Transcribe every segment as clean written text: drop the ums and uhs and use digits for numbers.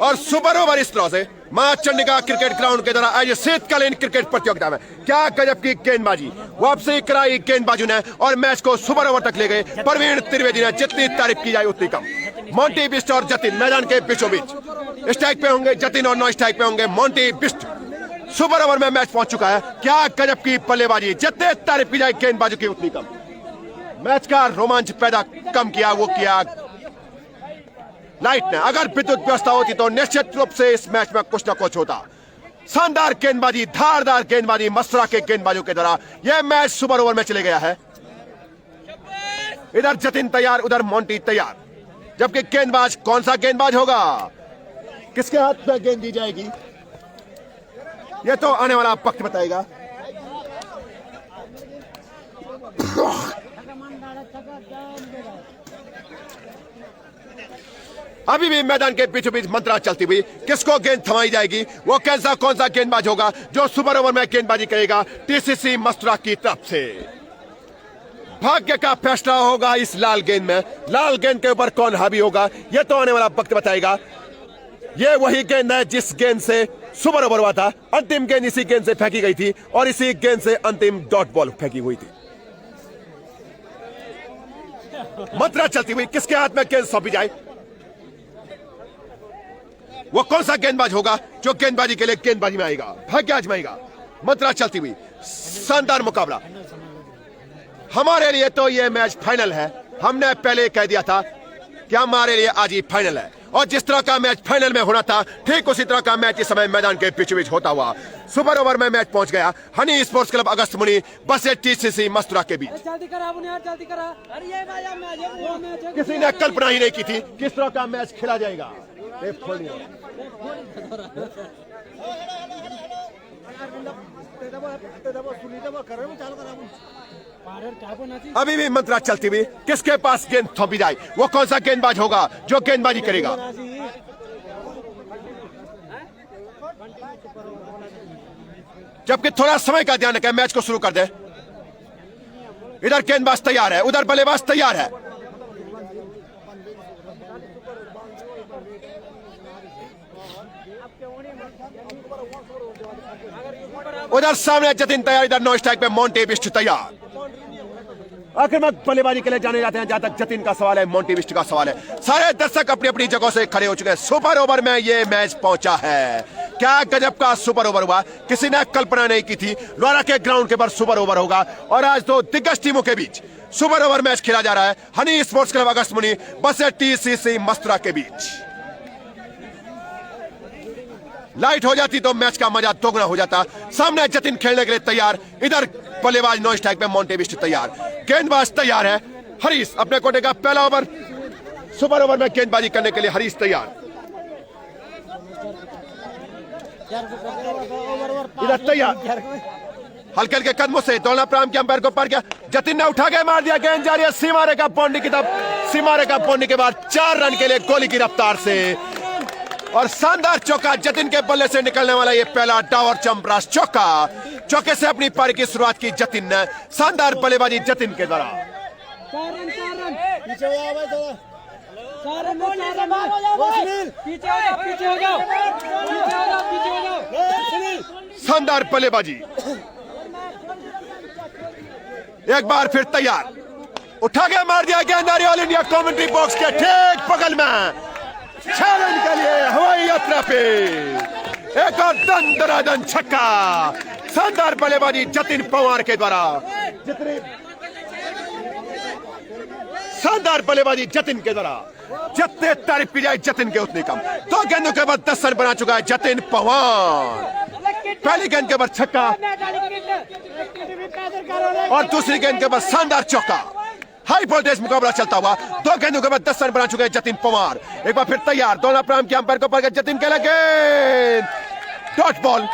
और super over इस तरह से मां चंडिका क्रिकेट ग्राउंड के द्वारा आयोजित शीतकालीन क्रिकेट प्रतियोगिता में क्या गजब की गेंदबाजी, वापसी कराई गेंदबाजों ने और मैच को सुपर ओवर तक ले गए। प्रवीण त्रिवेदी ने जितनी तारीफ की जाए उतनी कम। मोंटी बिस्ट और जतिन मैदान के बीचों बीच, स्ट्राइक पे होंगे जतिन और नॉन स्ट्राइक पे होंगे मोंटी बिस्ट। सुपर ओवर में मैच पहुंच चुका है। क्या गजब की बल्लेबाजी, जितने तारीफ की जाए गेंदबाजों की उतनी कम। मैच का रोमांच पैदा कम किया वो किया लाइट ने। अगर विद्युत व्यवस्था होती तो निश्चित रूप से इस मैच में कुछ न कुछ होता। शानदार गेंदबाजी, धारदार गेंदबाजी मसरा के गेंदबाजों के द्वारा यह मैच सुपर ओवर में चले गया है। इधर जतिन तैयार, उधर मोंटी तैयार। जबकि गेंदबाज कौन सा गेंदबाज होगा, किसके हाथ में गेंद दी जाएगी, यह तो आने वाला वक्त बताएगा। अभी भी मैदान के बीचों बीच मंत्रा चलती हुई, किसको गेंद थमाई जाएगी, वो कैसा कौन सा गेंदबाज होगा जो सुपर ओवर में गेंदबाजी करेगा टीसीसी मस्तुरा की तरफ से। भाग्य का फैसला होगा इस लाल गेंद में। लाल गेंद के ऊपर कौन हावी होगा, यह तो आने वाला वक्त बताएगा। यह वही गेंद है जिस गेंद से सुपर ओवर हुआ था। अंतिम गेंद इसी गेंद से फेंकी गई थी और इसी गेंद से अंतिम डॉट बॉल फेंकी हुई थी। मंत्रा चलती हुई, किसके हाथ में गेंद सौंपी जाए, वो कौन सा गेंदबाज होगा जो गेंदबाजी के लिए गेंदबाजी में आएगा, भाग्य आजमाएगा। मंत्रा चलती हुई, शानदार मुकाबला। हमारे लिए तो यह मैच फाइनल है। हमने पहले कह दिया था कि हमारे लिए आज ही फाइनल है और जिस तरह का मैच फाइनल में होना था ठीक उसी तरह का मैच इस समय मैदान के बीचों बीच होता हुआ सुपर ओवर में मैच पहुंच गया। हनी स्पोर्ट्स क्लब अगस्त मुनि बस टीसीसी मस्तुरा के बीच। किसी ने कल्पना ही नहीं की थी किस तरह का मैच खेला जाएगा। अभी भी मंत्रा चलती हुई, किसके पास गेंद थोपी जाए, वो कौन सा गेंदबाज होगा जो गेंदबाजी करेगा। जबकि थोड़ा समय का ध्यान रखें, मैच को शुरू कर दे। इधर गेंदबाज तैयार है, उधर बल्लेबाज तैयार है। उधर सामने जतिन तैयार, इधर नो स्ट्राइक पे मोंटी बिस्ट तैयार। आक्रामक बल्लेबाजी के लिए जाने जाते हैं। जहां तक जतिन का सवाल है, मोंटी बिस्ट का सवाल है, सारे दर्शक अपनी अपनी जगहों से खड़े हो चुके हैं। सुपर ओवर में यह मैच पहुंचा है। क्या गजब का सुपर ओवर हुआ, किसी ने कल्पना नहीं की थी लोहारा के ग्राउंड के पर सुपर ओवर होगा। और आज दो दिग्गज टीमों के बीच सुपर ओवर मैच खेला जा रहा है। हनी स्पोर्ट्स क्लब अगस्त मुनि बस टीसीसी मस्तुरा के बीच। लाइट हो जाती तो मैच का मजा दोगुना हो जाता। सामने जतिन खेलने के लिए तैयार, इधर बल्लेबाज नो स्ट्राइक पे मोंटी बिस्ट तैयार। गेंदबाज तैयार है हरीश, अपने कोटे का पहला ओवर सुपर ओवर में गेंदबाजी करने के लिए हरीश तैयार। इधर तैयार, हल्के हल्के कदमों से दौड़ना प्रारंभ किया, अंपायर को पार किया। जतिन ने उठा के मार दिया, गेंद जा रही है सीमा रेखा बाउंड्री की तरफ। सीमा रेखा बाउंड्री के बाद 4 रन के लिए गोली की रफ्तार से और शानदार चौका जतिन के बल्ले से निकलने वाला ये पहला टावर चंपरास चौका। चौके से अपनी पारी की शुरुआत की जतिन ने। शानदार बल्लेबाजी जतिन के द्वारा। शानदार बल्लेबाजी, एक बार फिर तैयार, उठा के मार दिया गेंद ऑल इंडिया कमेंट्री बॉक्स के ठीक बगल में। चैलेंज के लिए हवाई यात्रा पे एक और दंदनादन छक्का। शानदार बल्लेबाजी जतिन पवार के द्वारा। शानदार बल्लेबाजी जतिन के द्वारा। जितने तारीफ की जाए जतिन के उतनी कम। 2 गेंदों के बाद 10 रन बना चुका है जतिन पवार। पहली गेंद के बाद छक्का और दूसरी गेंद के बाद शानदार चौका। हाई वोल्टेज मुकाबला चलता हुआ 2 गेंदों के बाद 10 रन बना चुके हैं जतिन पवार। एक बार फिर तैयार, दोनों प्रारंभ किया, अंपायर को पर जतिन के लगे डॉट बॉल।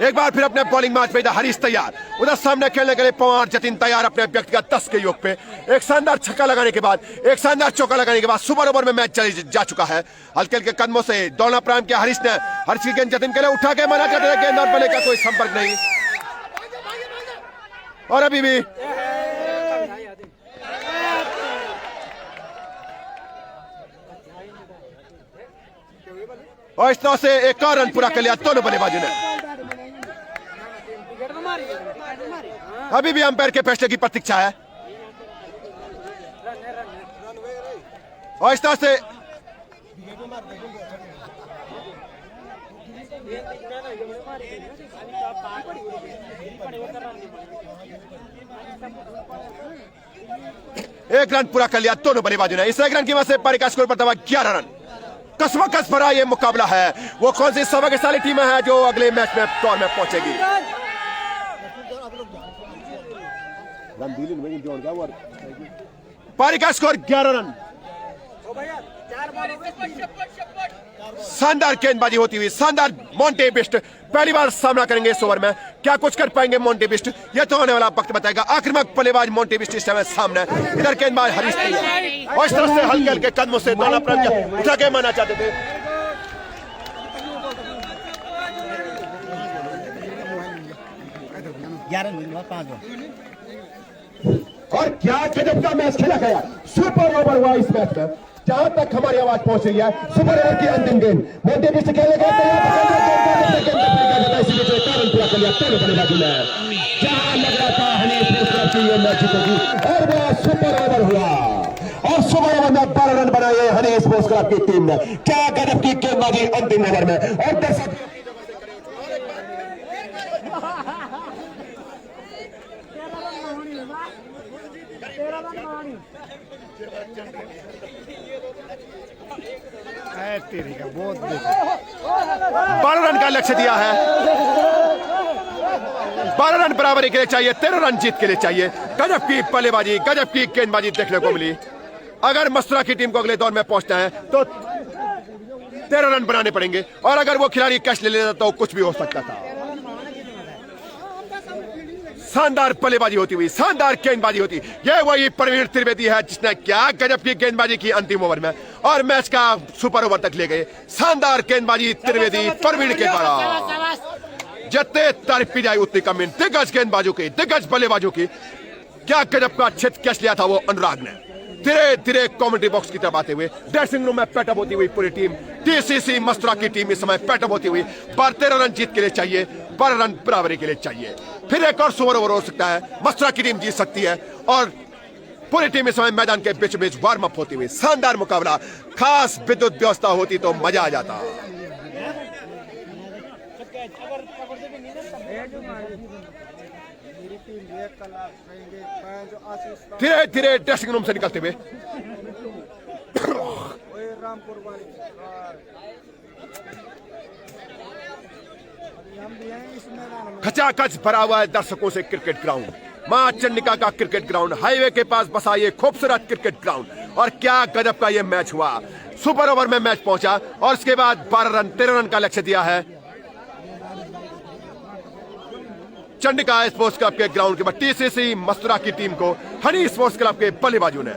एक बार फिर अपने बॉलिंग मैच पे हरीश तैयार, उधर सामने खेलने के लिए पवार। जतिन तैयार अपने व्यक्तिगत 10 के योग पे। एक शानदार छक्का लगाने के बाद, एक शानदार चौका लगाने के बाद सुपर ओवर में मैच जा चुका है। हल्के हल्के कदमों से दौड़ना प्रारंभ किया हरीश ने। हरीश की गेंद जतिन के लिए उठा के मना कर दिया, गेंद और बल्ले का कोई संपर्क नहीं। और अभी भी और इस तरह से एक और रन पूरा कर लिया दोनों बल्लेबाजों ने। अभी भी अंपायर के फैसले की प्रतीक्षा है और इस तरह से एक रन पूरा कर लिया दोनों बल्लेबाजों ने। इस एक रन की वजह से पारी का स्कोर बढ़ता हुआ 11 रन। कसमकस भरा ये मुकाबला है। वो कौन सी सौभाग्यशाली टीम है जो अगले मैच में दौर में पहुंचेगी। पारी का स्कोर 11 रन। शानदार गेंदबाजी होती हुई, शानदार मोंटे बिस्ट पहली बार सामना करेंगे इस ओवर में। क्या कुछ कर पाएंगे मोंटे बिस्ट, यह तो होने वाला वक्त बताएगा। आक्रामक बल्लेबाज मोंटे बिस्ट इस समय सामने, इधर गेंदबाज हरीश और इस तरह से हल्के हल्के कदमों से दोनों उठा के मारना चाहते थे। और क्या गजब का मैच खेला गया, सुपर ओवर हुआ इस मैच में। जहां तक हमारी आवाज पहुंच रही है, सुपर ओवर की अंतिम गेंद मोंटे बिस्ट खेले गए जहां लग रहा था ये मैच जीतेगी और वो सुपर ओवर हुआ और सुपर ओवर में 12 रन बनाए हनी स्पोर्ट्स क्लब की टीम ने। क्या गजब की गेंदबाजी अंतिम ओवर में। और दर्शक बहुत 12 रन का लक्ष्य दिया है। 12 रन बराबरी के लिए चाहिए, 13 रन जीत के लिए चाहिए। गजब की बल्लेबाजी, गजब की गेंदबाजी देखने को मिली। अगर मस्तूरा की टीम को अगले दौर में पहुंचना है तो 13 रन बनाने पड़ेंगे और अगर वो खिलाड़ी कैच ले लेता तो कुछ भी हो सकता था। शानदार बल्लेबाजी होती हुई, शानदार गेंदबाजी होती। ये वही प्रवीण त्रिवेदी है जिसने क्या गजब की गेंदबाजी की अंतिम ओवर में और मैच का सुपर ओवर तक ले गए। शानदार गेंदबाजी त्रिवेदी प्रवीण के द्वारा। जितने तारीफ की जाए उतनी कम। दिग्गज गेंदबाजों की, दिग्गज बल्लेबाजों की। क्या गजब का अच्छे कैच लिया था वो अनुराग ने। धीरे धीरे कमेंट्री बॉक्स की तरफ आते हुए ड्रेसिंग रूम में पैटअप होती हुई पूरी टीम टीसीसी मस्तूरा की टीम इस समय पैटअप होती हुई 13 रन जीत के लिए चाहिए, 12 रन बराबरी के लिए चाहिए। फिर एक और सुपर ओवर हो सकता है, मस्तूरा की टीम जीत सकती है और पूरी टीम इस समय मैदान के बीच बीच वार्म अप होती हुई। शानदार मुकाबला, खास विद्युत व्यवस्था होती तो मजा आ जाता। धीरे धीरे ड्रेसिंग रूम से निकलते हुए खचाखच भरा हुआ है दर्शकों से क्रिकेट ग्राउंड। मां चंडिका का क्रिकेट ग्राउंड, हाईवे के पास बसा ये खूबसूरत क्रिकेट ग्राउंड। और क्या गजब का ये मैच हुआ। सुपर ओवर में मैच पहुंचा और उसके बाद 12 रन 13 रन का लक्ष्य दिया है चंडिका स्पोर्ट्स क्लब के ग्राउंड के बाद टीसीसी मस्तूरा की टीम को हनी स्पोर्ट्स क्लब के बल्लेबाजों ने।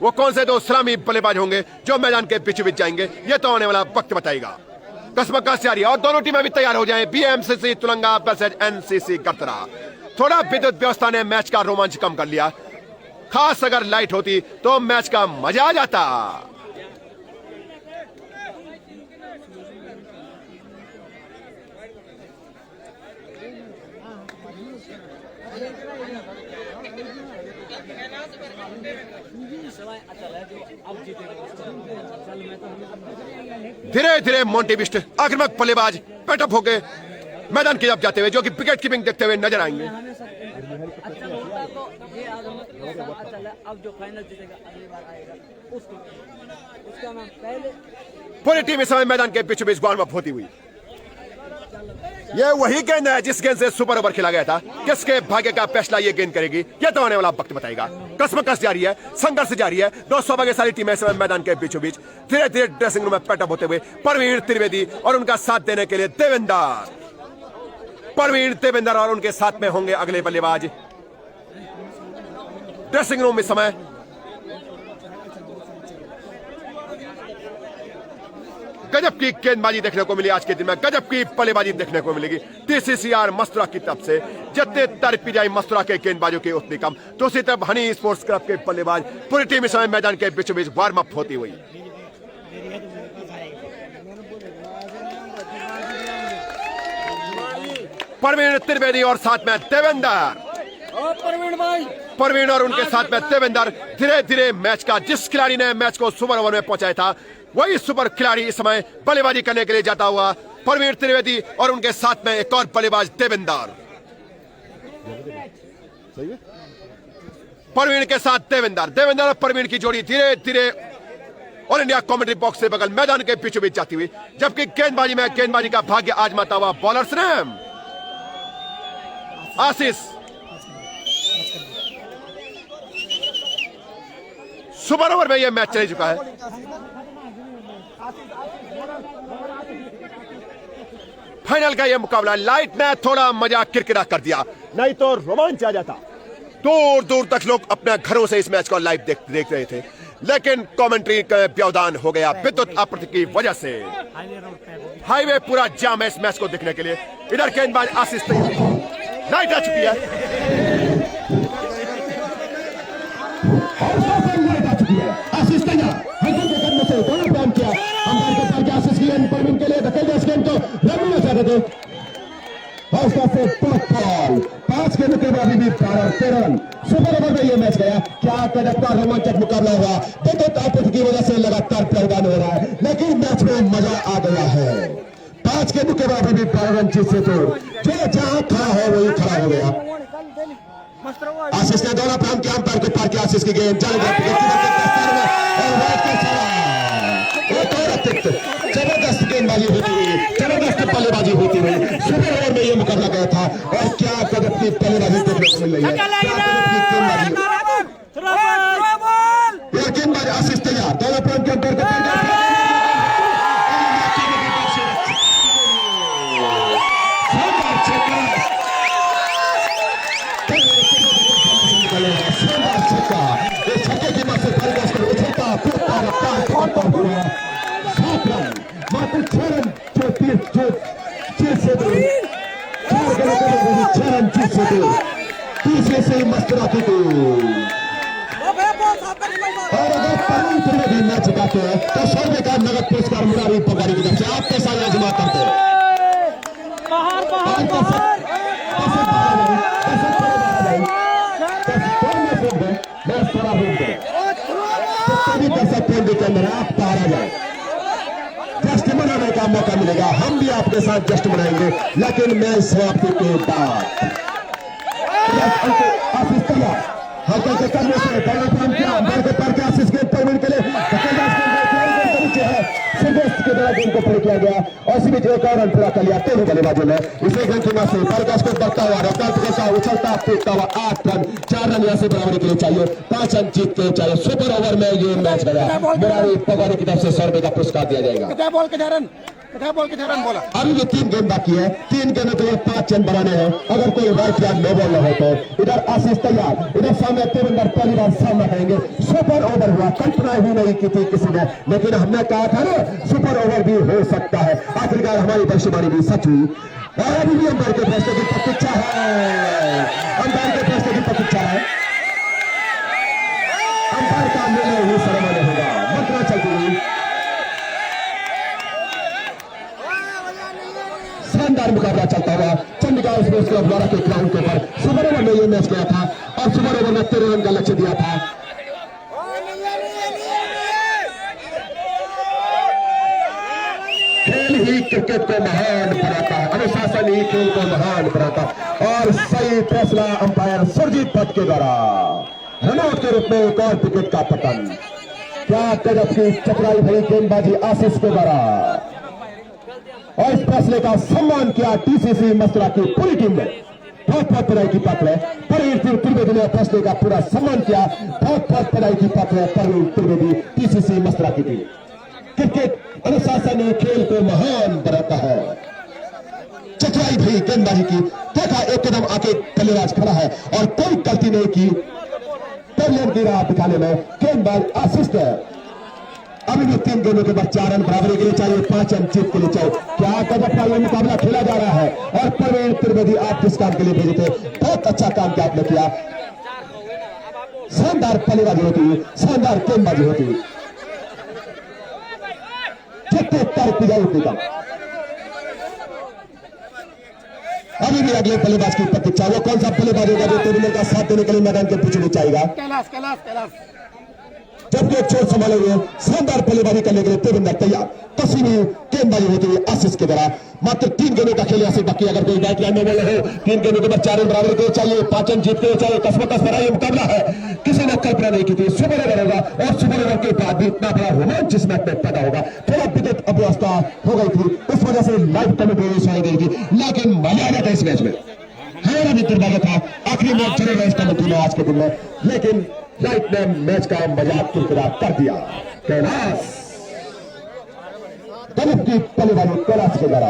वो कौन से दो सलामी बल्लेबाज होंगे जो मैदान के बीचों बीच जाएंगे, ये तो आने वाला वक्त बताएगा। कसमकस जारी और दोनों टीमें भी तैयार हो जाएं। BMCC Tulanga versus NCC Gatra. थोड़ा विद्युत व्यवस्था ने मैच का रोमांच कम कर लिया। खास अगर लाइट होती तो मैच का मजा आ जाता। धीरे धीरे मोंटी बिस्ट आक्रामक बल्लेबाज पैटअप होके मैदान की तरफ जाते हुए जो कि विकेट कीपिंग देखते हुए नजर आएंगे। पूरी टीम इस समय मैदान के बीचों बीच वार्म अप होती हुई। यह वही गेंद है जिस गेंद से सुपर ओवर खेला गया था। किसके भाग्य का फैसला ये गेंद करेगी, यह तो आने वाला वक्त बताएगा। कसमकस जारी है, संघर्ष जारी है। दो सौभाग्यशाली टीमें इस मैदान के बीचों बीच धीरे धीरे ड्रेसिंग रूम में पैटअप होते हुए प्रवीण त्रिवेदी और उनका साथ देने के लिए प्रवीण देवेंद्र और उनके साथ में होंगे अगले बल्लेबाज। ड्रेसिंग रूम इस समय गजब की गेंदबाजी देखने को मिली। आज के दिन में गजब की बल्लेबाजी देखने को मिलेगी टीसीसीआर मस्तूरा की तरफ से। जितने तारीफ की जाए मस्तूरा के गेंदबाजों की उतनी कम। दूसरी तरफ हनी स्पोर्ट्स क्लब के बल्लेबाज पूरी टीम इस समय मैदान के बीचों बीच वार्म अप होती हुई। परवीन त्रिवेदी और साथ में देवेंदर। परवीन और उनके साथ में देवेंदर धीरे धीरे मैच का, जिस खिलाड़ी ने मैच को सुपर ओवर में पहुंचाया था वही सुपर खिलाड़ी इस समय बल्लेबाजी करने के लिए जाता हुआ परवीन त्रिवेदी और उनके साथ में एक और बल्लेबाज देवेंदर। परवीन के साथ देवेंदर और परवीन की जोड़ी धीरे धीरे ऑल इंडिया कमेंट्री बॉक्स से बगल मैदान के बीचों बीच जाती हुई, जबकि गेंदबाजी का भाग्य आजमाता हुआ बॉलर्स ने आशीष। सुपर ओवर में यह मैच चल चुका है। फाइनल का यह मुकाबला लाइट ने थोड़ा मजाक किरकिरा कर दिया, नहीं तो रोमांच आ जाता। दूर दूर तक लोग अपने घरों से इस मैच को लाइव देख रहे थे, लेकिन कमेंट्री का व्यवधान हो गया विद्युत आपूर्ति की वजह से। हाईवे पूरा जाम है इस मैच को देखने के लिए। इधर गेंदबाज आशीष लाइट आ चुकी है। आशीष तैयार करने से दोनों प्लान किया। अंपायर के साथ आशीष की गेंद परवीन के लिए धकेल दिया। इस गेंद को रन में चाहते थे। से बॉल 5 गेंद के बाद भी 12 रन। सुपर ओवर में यह मैच गया। क्या कदम का रोमांचक मुकाबला हुआ। विद्युत आपूर्ति की वजह से लगातार व्यवधान हो रहा है, लेकिन मैच में मजा आ गया है। 5 गेंद के बाद भी 12 रन जीत से तो जो जहां खड़ा है वही खड़ा हो गया। आशीष ने दौड़ा प्राम किया। अंपायर के पार किया। आशीष की गेंद जल जबरदस्त गेंदबाजी होती हुई, जबरदस्त बल्लेबाजी होती हुई सुपर ओवर में यह मुकाबला गया था। और क्या गजब की बल्लेबाजी देखने को मिल रही है। गेंदबाज आशीष तैयार। दौड़ा प्राम के अंपायर के तीसरे से मस्तराती को और अगर परवीन त्रिवेदी मैच जिताते हैं तो 100 रुपए का नगद पुरस्कार मुरारी पगारी की तरफ से आप पैसा जमा करते हैं। के अंदर आप पारा जाए, जश्न मनाने का मौका मिलेगा। हम भी आपके साथ जश्न मनाएंगे, लेकिन मैच समाप्ति के बाद आशीष तैयार। हल्के से करने से आशीष के परवीन के लिए के द्वारा गेंद को प्ले किया गया और इसी बीच एक और रन पूरा कर लिया तीनों बल्लेबाजों ने। इसे गेंद की मार से प्रकाश को बढ़ता हुआ रफ्तार उछलता कूदता हुआ 8 रन 4 रन यहाँ से बराबरी के लिए चाहिए। 5 रन जीत के चाहिए। सुपर ओवर में ये मैच गया। मुरारी पगारी की तरफ से 100 रुपए का पुरस्कार दिया जाएगा। बोला अभी ये 3 गेंद बाकी है। 3 गेंदों के लिए 5 रन बनाने हैं। अगर कोई राइट या नो बॉल न हो तो इधर आशीष तैयार। इधर सामने देवेंदर पहली बार सामना करेंगे। सुपर ओवर हुआ, कल्पना ही नहीं की थी किसी ने, लेकिन हमने कहा था ना सुपर ओवर भी हो सकता है। आखिरकार हमारी भविष्यवाणी भी सच हुई। और अभी भी अंपायर के फैसले की प्रतीक्षा है। अंपायर के फैसले की प्रतीक्षा है। अंपायर का निर्णय ही सर्वमान्य होगा। मंत्रणा चलती हुई शानदार मुकाबला चलता हुआ चंडीगढ़ स्पोर्ट्स क्लब द्वारा के ग्राउंड के ऊपर सुपर ओवर में यह मैच गया था और सुपर ओवर में 13 रन का लक्ष्य दिया था। खेल ही क्रिकेट को महान बनाता है, अनुशासन ही खेल को महान बनाता और सही फैसला अंपायर सुरजीत भट्ट के द्वारा रनआउट के रूप में एक और विकेट का पतन। क्या गजब की चतुराई भरी गेंदबाजी आशीष के द्वारा और इस फैसले का सम्मान किया टीसीसी मस्तरा की पूरी टीम ने। बहुत बहुत बधाई की पात्र है परवीन त्रिवेदी ने फैसले का पूरा सम्मान किया। बहुत बहुत बधाई की पात्र है परवीन त्रिवेदी टीसीसी मस्तरा की टीम। क्रिकेट अनुशासन खेल को महान बनाता है। चतुराई भई गेंदबाजी की देखा, एक कदम आके बल्लेबाज खड़ा है और कोई गलती नहीं की पहले की राह दिखाने में गेंदबाज आशीष है। अभी भी 3 गेंदों के बाद 4 रन बराबरी के लिए चाहिए। 5 रन जीत के लिए चाहिए। क्या गजब का यह मुकाबला खेला जा रहा है और परवीन त्रिवेदी आप किस काम के लिए भेजे थे, बहुत अच्छा काम क्या आपने किया। शानदार बल्लेबाजी होती हुई, शानदार गेंदबाजी होती हुई, अभी भी अगले बल्लेबाज की प्रतीक्षा। वो कौन सा बल्लेबाज होगा जो टेबल का साथ देने के लिए मैदान के पीछे जाएगा? जबकि एक चोट संभालेंगे, शानदार बल्लेबाजी करने के लिए तेविंदर तैयार। तस्वीर गेंदबाजी होती है आशीष की तरह। मात्र 3 गेंदों का खेल यहाँ से बाकी। अगर कोई बैट लाइन में बोले हो 3 गेंदों के बाद 4 रन बराबर के चाहिए, 5 रन जीत के चाहिए। कसमकस भरा ये मुकाबला है, किसी ने कल्पना नहीं की थी। सुपर ओवर होगा और सुपर ओवर के बाद भी इतना बड़ा रोमांच इस मैच में पैदा होगा। थोड़ा विद्युत अव्यवस्था हो गई थी, इस वजह से लाइव कमेंट्री सुनाई गई थी, लेकिन मजा आ गया था इस मैच में। हमारा भी दुर्भाग्य था आखिरी मैच चल रहा है इस कमेंट्री में आज के दिन में, लेकिन लाइट ने मैच का मजाक किरकिरा कर दिया। कैलाश गजब की बल्लेबाजी कैलाश के द्वारा,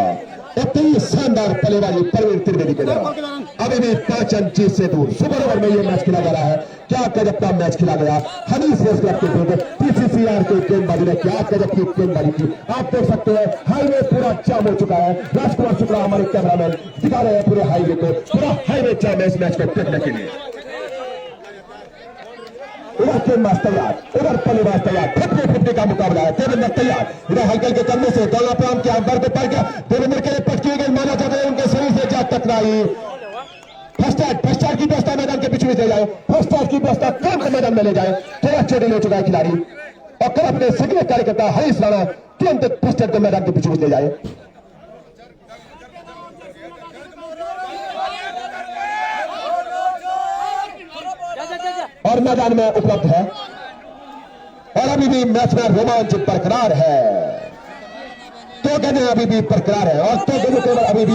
इतनी शानदार बल्लेबाजी परवीन त्रिवेदी के द्वारा। अभी भी 5 रन जीत से दूर। सुपर ओवर में ये मैच खेला जा रहा है। क्या गजब का मैच खेला गया। हनीफ रेस क्लब के विरुद्ध पीसीसीआर के गेंदबाजी ने क्या गजब की गेंदबाजी की। आप देख सकते हैं हाईवे पूरा जाम हो चुका है। राजकुमार शुक्ला हमारे कैमरामैन दिखा रहे हैं पूरे हाईवे को। पूरा हाईवे जाम है इस मैच को देखने के लिए। उधर गेंदबाज तैयार, उधर बल्लेबाज तैयार। 50-50 का मुकाबला है। देवेंद्र तैयार, इधर हल्के के करने से दोनों प्राम के अंदर को पड़ गया। देवेंद्र के लिए पटकी गई, माना जाता है उनके शरीर से जात टकराई। फर्स्ट स्टार की व्यवस्था मैदान के बीच में ले जाए, फर्स्ट स्टार की व्यवस्था तुरंत मैदान में ले जाए। थोड़ा चोटी ले चुका है खिलाड़ी और कल अपने सक्रिय कार्यकर्ता हरीश राणा तुरंत फर्स्ट स्टार को मैदान के बीच में ले जाए। और मैदान में उपलब्ध है और अभी भी मैच में रोमांच बरकरार है। 2 गेंदें अभी भी बरकरार है और 2 गेंदों केवल अभी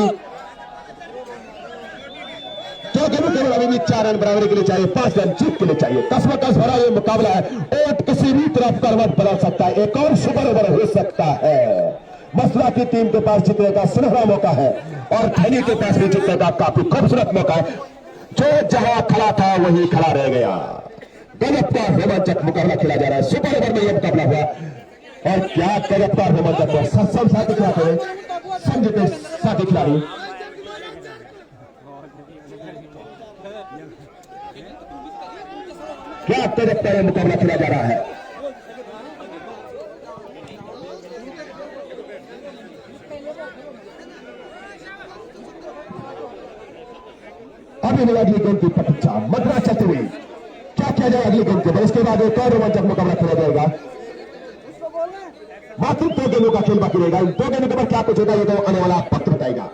भी 4 रन बराबरी के लिए चाहिए, 5 रन जीत के लिए चाहिए। कसमकस भरा ये मुकाबला है। ओट किसी भी तरफ करवट बदल सकता है, एक और सुपर ओवर हो सकता है। मसला की टीम के पास जीतने का सुनहरा मौका है और धैनी के पास भी जीतने का काफी खूबसूरत मौका है। जो जहां खड़ा था वहीं खड़ा रह गया। गजब का रोमांचक मुकाबला खेला जा रहा है। सुपर ओवर में यह मुकाबला हुआ और क्या गजब का रोमांचक हुआ। साथी खिलाड़ी संजीत साथी खिलाड़ी क्या गजब का मुकाबला खेला जा रहा है। अभी मिला अगली गेंद की प्रतीक्षा। मद्रास चलते हुए क्या किया जाए अगली गेंद के बाद, इसके बाद एक और रोमांचक मुकाबला खेला जाएगा। मात्र 2 गेंदों का खेल बाकी रहेगा। इन 2 गेंदों के बाद क्या कुछ होगा ये तो आने वाला वक्त बताएगा।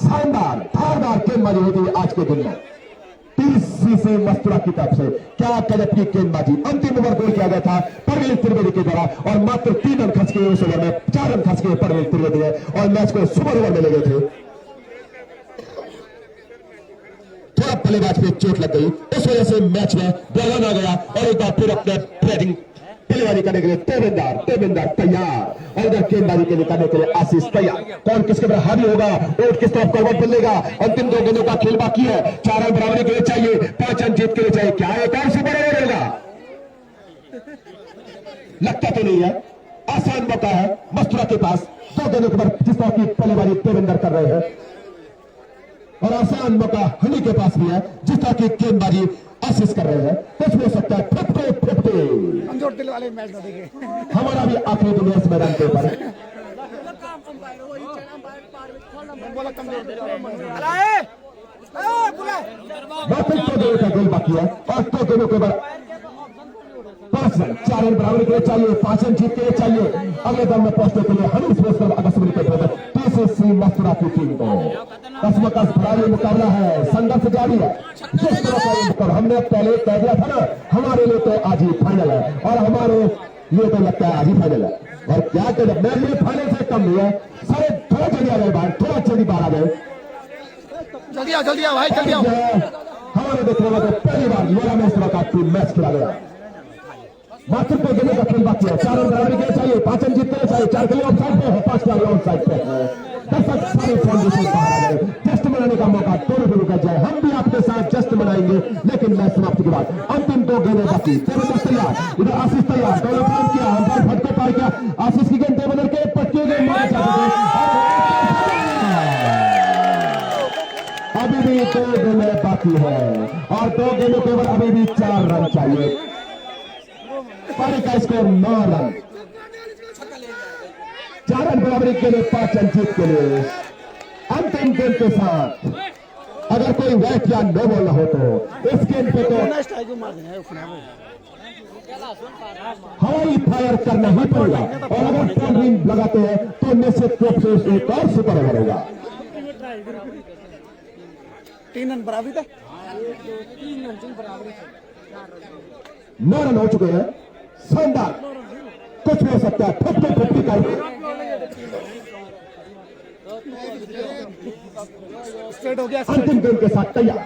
शानदार धारदार गेंदबाजी होती है आज के दिन में पीसीसी मस्तुरा की तरफ से। क्या गजब की गेंदबाजी। अंतिम ओवर गोल किया गया था परवीन त्रिवेदी के द्वारा और मात्र 3 रन खर्च किए उस ओवर में। 4 रन खर्च किए परवीन त्रिवेदी ने और मैच को सुपर ओवर में ले गए थे। थोड़ा बल्लेबाज पे चोट लग गई, इस वजह से मैच में बॉलर आ गया और एक बार फिर अपने बैटिंग बल्लेबाजी करने के लिए देवेंद्र तैयार और इधर गेंदबाजी के लिए करने के लिए आशीष तैयार। कौन किसके पर हावी होगा, वोट किस तरफ करवट बदलेगा। अंतिम 2 गेंदों का खेल बाकी है। 4 रन बराबरी के लिए चाहिए, 5 रन जीत के लिए चाहिए। क्या एक और सुपर ओवर होगा? लगता तो नहीं है। आसान मौका है मस्तुरा के पास। 2 गेंदों के बाद जिस तरह की बल्लेबाजी देवेंद्र कर रहे हैं और आसान मौका हनी के पास भी है जिस तरह की गेंदबाजी आशीष कर रहे हैं। कुछ भी हो सकता है। 50-50 कमजोर दिल वाले मैच में देखिए। हमारा भी आखिरी दिन है इस मैदान के ऊपर। बोला कमजोर दिल वापस 2 गेंदों का गेंद बाकी है और 2 गेंदों के बाद 5 रन 4 रन बराबरी के लिए चाहिए, 5 रन जीत के लिए चाहिए। अगले दल में पहुंचने के लिए हनीफ रेस क्लब अगस्त के विरुद्ध पीसीसी मस्तुरा की टीम को कसमकस भरा ये मुकाबला है। संघर्ष जारी है। जिस तरह का ये मुकाबला हमने पहले कह दिया था ना, हमारे लिए तो आज ही फाइनल है और हमारे लिए तो लगता है आज ही फाइनल है। और क्या करें, मैच में फाइनल से कम नहीं है। सारे थोड़ा जल्दी आ गए बाहर, थोड़ा जल्दी बाहर आ गए। जल्दी आओ भाई, जल्दी आओ। हमारे देखने में तो पहली बार युवा में इस तरह का टीम मैच खेला गया। मात्र 2 गेंदों का खेल बाकी है। 4 रन बराबरी के लिए चाहिए, 5 रन जीतने चाहिए। 4 के लिए ऑफ साइड पे है, 5 के लिए ऑफ साइड पे है। दर्शक सारे फाउंडेशन बाहर आ गए। जस्ट मनाने का मौका दोनों को रुका जाए। हम भी आपके साथ जस्ट मनाएंगे, लेकिन मैच समाप्ति के बाद अंतिम 2 गेंदें बाकी। देवेंद्र तैयार, इधर आशीष तैयार। दोनों काम किया, अंपायर फटके पार किया। आशीष की गेंद देवेंद्र के पटके गए, मारे जाते थे। अभी भी 2 गेंदें बाकी है और 2 गेंदों के बाद अभी भी 4 रन चाहिए। पारी का स्कोर 9 रन। 4 रन बराबरी के लिए 5 रन जीत के लिए अंतिम गेंद के साथ अगर कोई वाइट या नो बॉल हो तो इस गेंद पे तो हवाई फायर करना ही पड़ेगा और अगर फॉर्म लगाते हैं तो निश्चित रूप से एक और सुपर ओवर होगा। 3 रन बराबरी था। 9 रन हो चुके हैं। शानदार, कुछ भी हो सकता है। 50-50 का स्ट्रेट हो गया। अंतिम गेंद के साथ तैयार।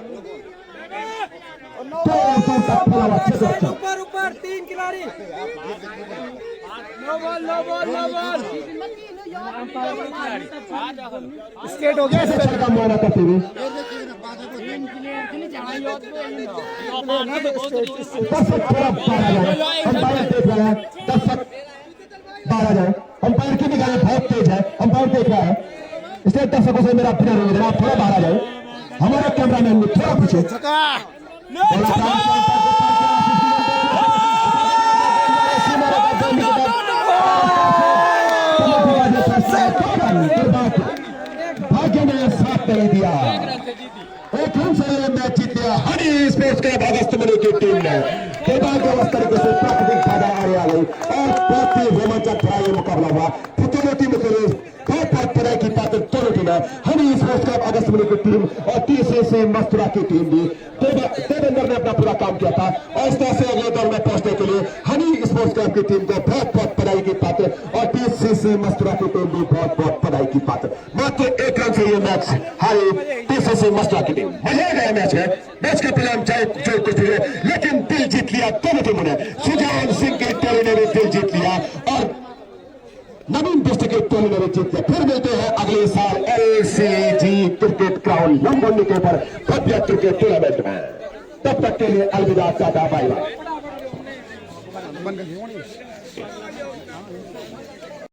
ऊपर 3 खिलाड़ी। No ball no ball no ball. Straight हो गया। छक्का मारा करते हुए दर्शक थोड़ा बाहर आ जाए। अंपायर देख रहा है, दर्शक बाहर आ जाए। अंपायर की निगाहें बहुत तेज है, अंपायर देख रहा है, इसलिए दर्शकों से मेरा अभिनय निवेदन है, आप थोड़ा बाहर आ जाए। हमारा कैमरामैन थोड़ा पीछे। भाग्य ने साथ नहीं दिया, एक रन से ये मैच जीत लिया हनी स्पोर्ट्स क्लब अगस्तमनी की टीम ने। दुर्भाग्यवश तरीके से प्राकृतिक बाधा आ गई और बहुत ही रोमांचक भरा ये मुकाबला हुआ। दोनों टीमों के लिए बहुत तरह की ताकत दोनों टीम है। हनी स्पोर्ट्स क्लब अगस्तमनी की टीम और TCC मस्तुरा की टीम भी। देवेंद्र ने अपना पूरा काम किया था और इस तरह से अगले दौर में पहुंचने के लिए हनी स्पोर्ट्स क्लब की टीम को बहुत बहुत बधाई की पात्र और TCC मस्तुरा की टीम भी बहुत बहुत बधाई की पात्र। मात्र 1 रन से ये मैच हारी TCC मस्तुरा की टीम। मजा गया मैच है, मैच का परिणाम चाहे जो कुछ भी है, लेकिन दिल जीत लिया दोनों टीमों ने। सुजान सिंह की टोली ने भी दिल जीत लिया और नवीन बिष्ट की टोली ने भी जीत लिया। फिर मिलते हैं अगले साल LCG क्रिकेट ग्राउंड लंबोनी के ऊपर भव्य क्रिकेट टूर्नामेंट में। तब तक के लिए अलविदा, टाटा, बाय बाय।